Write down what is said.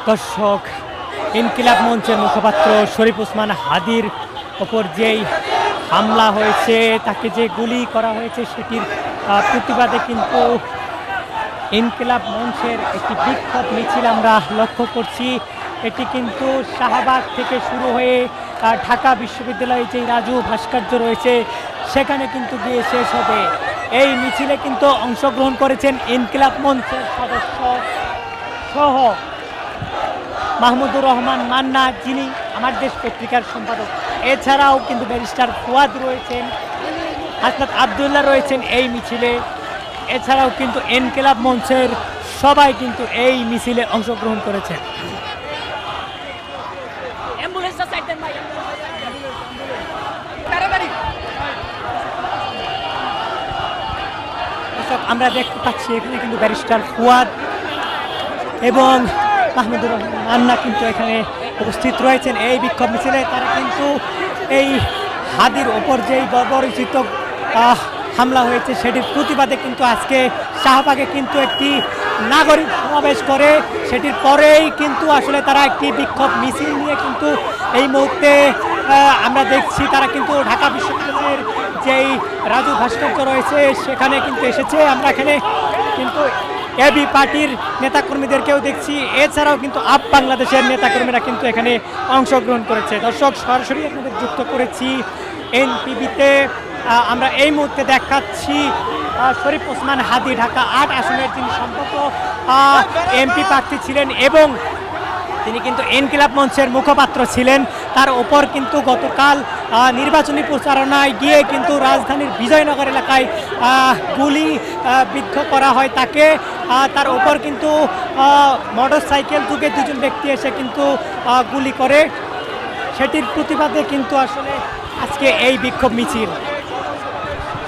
দর্শক, ইনকিলাব মঞ্চের মুখপাত্র শরীফ ওসমান হাদির ওপর যেই হামলা হয়েছে, তাকে যে গুলি করা হয়েছে, সেটির প্রতিবাদে কিন্তু ইনকিলাব মঞ্চের একটি বিক্ষোভ মিছিল আমরা লক্ষ্য করছি। এটি কিন্তু শাহবাগ থেকে শুরু হয়ে ঢাকা বিশ্ববিদ্যালয়ে যে রাজু ভাস্কর্য রয়েছে সেখানে কিন্তু গিয়ে শেষ হবে। এই মিছিলে কিন্তু অংশগ্রহণ করেছেন ইনকিলাব মঞ্চের সদস্য সহ মাহমুদুর রহমান মান্না, যিনি আমার দেশ পত্রিকার সম্পাদক। এছাড়াও কিন্তু ব্যারিস্টার ফুয়াদ রয়েছেন, হাসনাত আবদুল্লাহ রয়েছেন এই মিছিলে। এছাড়াও কিন্তু ইনকিলাব মঞ্চের সবাই কিন্তু এই মিছিলে অংশগ্রহণ করেছেন। আমরা দেখতে পাচ্ছি এখানে কিন্তু ব্যারিস্টার ফুয়াদ এবং মাহমুদুর রহমান মান্না কিন্তু এখানে উপস্থিত রয়েছেন এই বিক্ষোভ মিছিলে। তারা কিন্তু এই হাদির ওপর যেই বর্বরচিত হামলা হয়েছে সেটির প্রতিবাদে কিন্তু আজকে শাহবাগে কিন্তু একটি নাগরিক সমাবেশ করে, সেটির পরেই কিন্তু আসলে তারা একটি বিক্ষোভ মিছিল নিয়ে কিন্তু এই মুহূর্তে আমরা দেখছি তারা কিন্তু ঢাকা বিশ্ববিদ্যালয়ের যেই রাজু ভাস্কর্য রয়েছে সেখানে কিন্তু এসেছে। আমরা এখানে কিন্তু এবি পার্টির নেতাকর্মীদেরকেও দেখছি, এছাড়াও কিন্তু আপ বাংলাদেশের নেতাকর্মীরা কিন্তু এখানে অংশগ্রহণ করেছে। দর্শক, সরাসরি আপনাদের যুক্ত করেছি এনটিভিতে। আমরা এই মুহূর্তে দেখাচ্ছি শরীফ ওসমান হাদি ঢাকা ৮ আসনের যিনি সম্পর্ক এমপি প্রার্থী ছিলেন এবং তিনি কিন্তু ইনকিলাব মঞ্চের মুখপাত্র ছিলেন। তার ওপর কিন্তু গতকাল নির্বাচনী প্রচারণায় গিয়ে কিন্তু রাজধানীর বিজয়নগর এলাকায় গুলি বিদ্ধ করা হয় তাকে। তার ওপর কিন্তু মোটরসাইকেল যুগে দুজন ব্যক্তি এসে কিন্তু গুলি করে, সেটির প্রতিবাদে কিন্তু আসলে আজকে এই বিক্ষোভ মিছিল।